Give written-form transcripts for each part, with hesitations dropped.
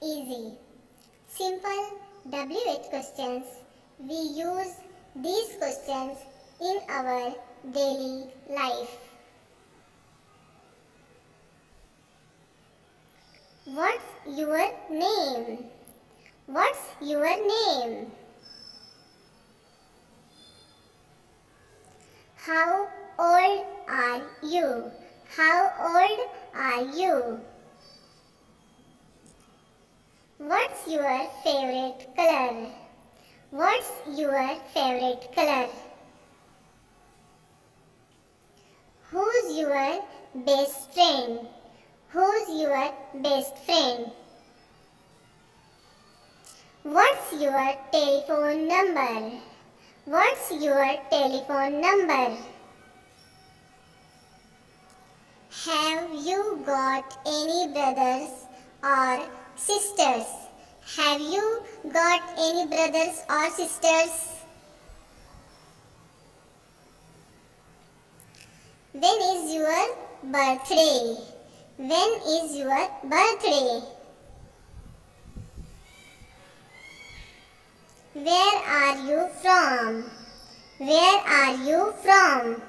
easy. Simple WH questions. We use these questions in our daily life. What's your name? What's your name? How old are you? How old are you? What's your favorite color? What's your favorite color? Who's your best friend? Who's your best friend? What's your telephone number? What's your telephone number? Have you got any brothers or sisters? Have you got any brothers or sisters? When is your birthday? When is your birthday? Where are you from? Where are you from?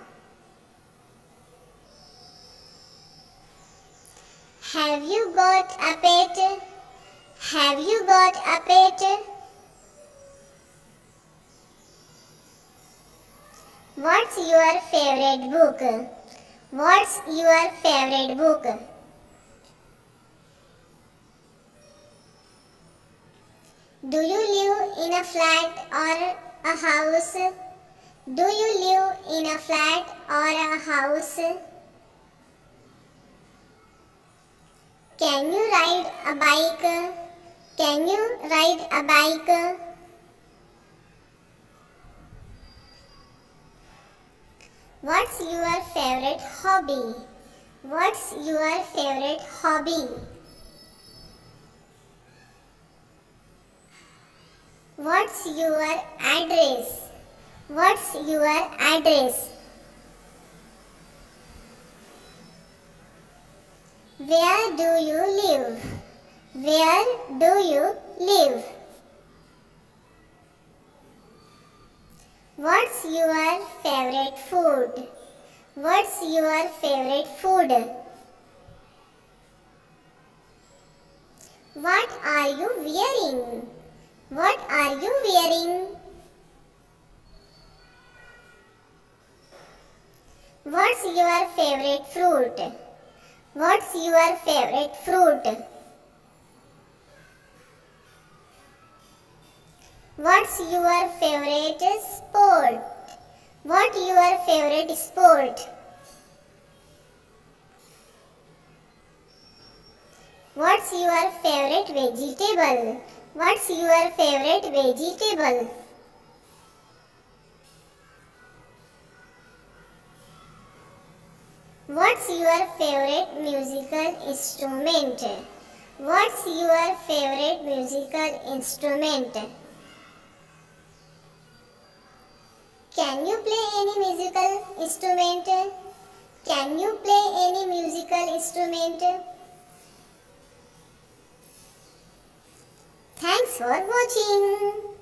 Have you got a pet? Have you got a pet? What's your favorite book? What's your favorite book? Do you live in a flat or a house? Do you live in a flat or a house? Can you ride a bike? Can you ride a bike? What's your favorite hobby? What's your favorite hobby? What's your address? What's your address? Where do you live? Where do you live? What's your favorite food? What's your favorite food? What are you wearing? What are you wearing? What's your favorite fruit? What's your favorite fruit? What's your favorite sport? What's your favorite sport? What's your favorite vegetable? What's your favorite vegetable? What's your favorite musical instrument? What's your favorite musical instrument? Can you play any musical instrument? Can you play any musical instrument? Thanks for watching.